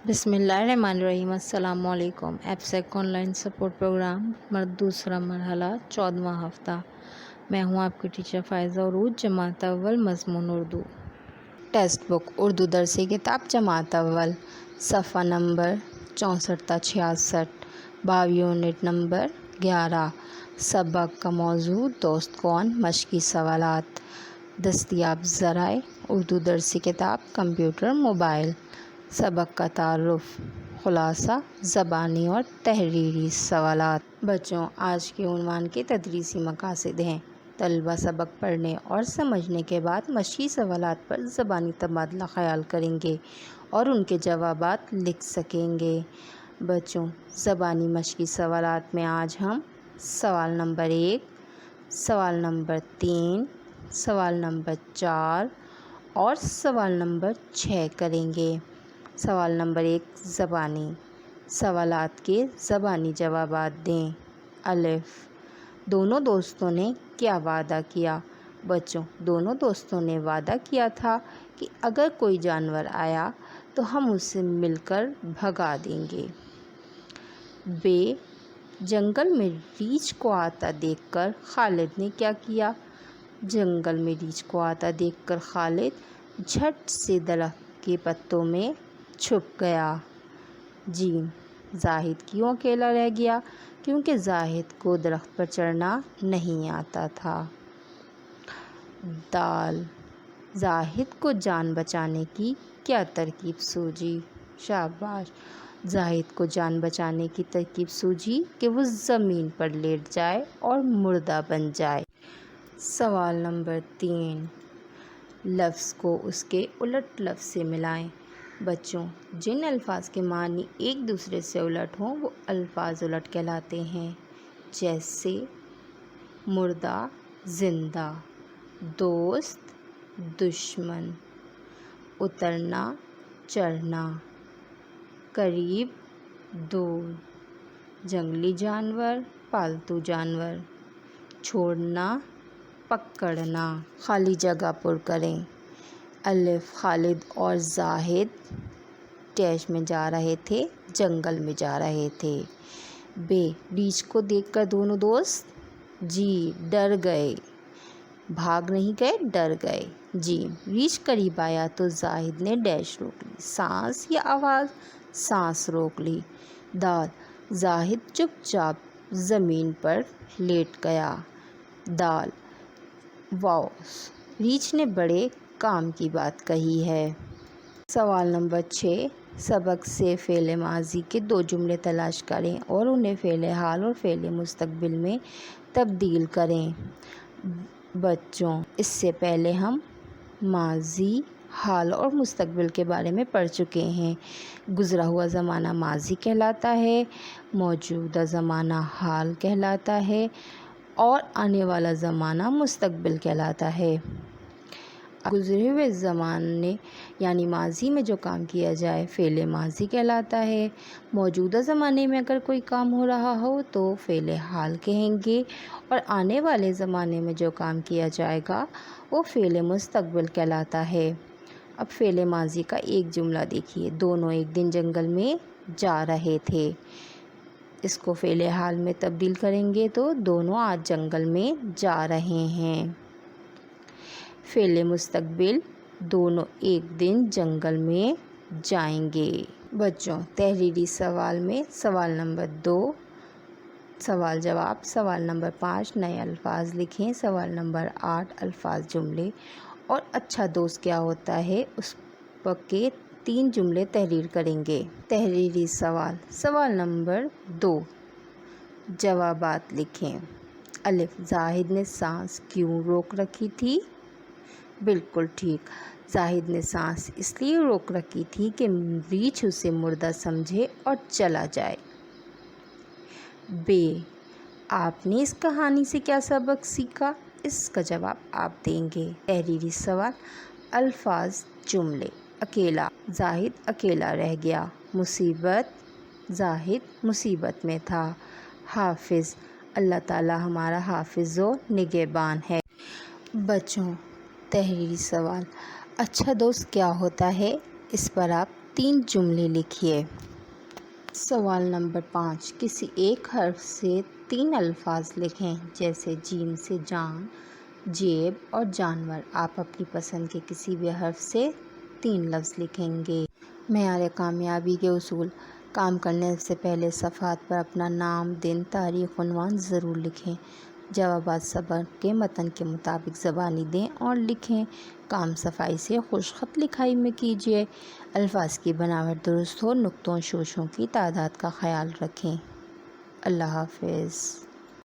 بسم اللہ الرحمن الرحیم۔ السلام علیکم۔ ایپسیک آن لائن سپورٹ پروگرام دوسرا مرحلہ 14واں ہفتہ۔ میں ہوں آپ کی ٹیچر فائزہ عروج، جماعت اول، مضمون اردو۔ ٹیکسٹ بک اردو درسی کتاب جماعت اول، صفحہ نمبر 64 تا 66، باب یونٹ نمبر 11۔ سبق کا موضوع دوست کون؟ مشقی سوالات۔ دستیاب ذرائع اردو درسی کتاب، کمپیوٹر، موبائل۔ سبق کا تعارف، خلاصہ، زبانی اور تحریری سوالات۔ بچوں، آج کے عنوان کے تدریسی مقاصد ہیں۔ طلبہ سبق پڑھنے اور سمجھنے کے بعد مشقی سوالات پر زبانی تبادلہ خیال کریں گے اور ان کے جوابات لکھ سکیں گے۔ بچوں، زبانی مشقی سوالات میں آج ہم سوال نمبر 1، سوال نمبر 3، سوال نمبر 4 اور سوال نمبر 6 کریں گے۔ سوال نمبر 1، زبانی سوالات کے زبانی جوابات دیں۔ الف، دونوں دوستوں نے کیا وعدہ کیا؟ بچوں، دونوں دوستوں نے وعدہ کیا تھا کہ اگر کوئی جانور آیا تو ہم اسے مل کر بھگا دیں گے۔ ب، جنگل میں ریچھ کو آتا دیکھ کر خالد نے کیا کیا؟ جنگل میں ریچھ کو آتا دیکھ کر خالد جھٹ سے درخت کے پتوں میں چھپ گیا۔ ج، زاہد کیوں اکیلا رہ گیا؟ کیونکہ زاہد کو درخت پر چڑھنا نہیں آتا تھا۔ د، زاہد کو جان بچانے کی کیا ترکیب سوجی؟ شاباش، زاہد کو جان بچانے کی ترکیب سوجی کہ وہ زمین پر لیٹ جائے اور مردہ بن جائے۔ سوال نمبر 3، لفظ کو اس کے الٹ لفظ سے ملائیں۔ بچوں، جن الفاظ کے معنی ایک دوسرے سے الٹ ہوں وہ الفاظ الٹ کہلاتے ہیں، جیسے مردہ زندہ، دوست دشمن، اترنا چڑھنا، قریب دور، جنگلی جانور پالتو جانور، چھوڑنا پکڑنا۔ خالی جگہ پر کریں۔ الف، خالد اور زاہد ڈیش میں جا رہے تھے، جنگل میں جا رہے تھے۔ ب، ریچھ کو دیکھ کر دونوں دوست ڈر گئے، بھاگ نہیں گئے، ڈر گئے۔ ج، ریچھ قریب آیا تو زاہد نے ڈیش روک لی، سانس یا آواز؟ سانس روک لی۔ د، زاہد چپ چاپ زمین پر لیٹ گیا۔ د، واو، ریچھ نے بڑے کام کی بات کہی ہے۔ سوال نمبر 6، سبق سے فعل ماضی کے 2 جملے تلاش کریں اور انہیں فعل حال اور فعل مستقبل میں تبدیل کریں۔ بچوں، اس سے پہلے ہم ماضی، حال اور مستقبل کے بارے میں پڑھ چکے ہیں۔ گزرا ہوا زمانہ ماضی کہلاتا ہے، موجودہ زمانہ حال کہلاتا ہے اور آنے والا زمانہ مستقبل کہلاتا ہے۔ گزرے ہوئے زمانے یعنی ماضی میں جو کام کیا جائے فعل ماضی کہلاتا ہے۔ موجودہ زمانے میں اگر کوئی کام ہو رہا ہو تو فعل حال کہیں گے اور آنے والے زمانے میں جو کام کیا جائے گا وہ فعل مستقبل کہلاتا ہے۔ اب فعل ماضی کا ایک جملہ دیکھیے، دونوں ایک دن جنگل میں جا رہے تھے۔ اس کو فعل حال میں تبدیل کریں گے تو دونوں آج جنگل میں جا رہے ہیں۔ فعل مستقبل، دونوں ایک دن جنگل میں جائیں گے۔ بچوں، تحریری سوال میں سوال نمبر 2 سوال جواب، سوال نمبر 5 نئے الفاظ لکھیں، سوال نمبر 8 الفاظ جملے اور اچھا دوست کیا ہوتا ہے اس کے 3 جملے تحریر کریں گے۔ تحریری سوال، سوال نمبر 2 جوابات لکھیں۔ الف، زاہد نے سانس کیوں روک رکھی تھی؟ بالکل ٹھیک، زاہد نے سانس اس لیے روک رکھی تھی کہ ریچھ اسے مردہ سمجھے اور چلا جائے۔ ب، آپ نے اس کہانی سے کیا سبق سیکھا؟ اس کا جواب آپ دیں گے۔ تحریری سوال، الفاظ جملے۔ اکیلا، زاہد اکیلا رہ گیا۔ مصیبت، زاہد مصیبت میں تھا۔ حافظ، اللہ تعالی ہمارا حافظ و نگہبان ہے۔ بچوں، تحریری سوال، اچھا دوست کیا ہوتا ہے اس پر آپ 3 جملے لکھیے۔ سوال نمبر 5، کسی ایک حرف سے 3 الفاظ لکھیں، جیسے جیم سے جان، جیب اور جانور۔ آپ اپنی پسند کے کسی بھی حرف سے 3 لفظ لکھیں گے۔ معیار کامیابی کے اصول: کام کرنے سے پہلے صفحات پر اپنا نام، دن، تاریخ، عنوان ضرور لکھیں۔ جوابات سبق کے متن کے مطابق زبانی دیں اور لکھیں۔ کام صفائی سے خوش خط لکھائی میں کیجیے۔ الفاظ کی بناوٹ درست ہو، نقطوں، شوشوں کی تعداد کا خیال رکھیں۔ اللہ حافظ۔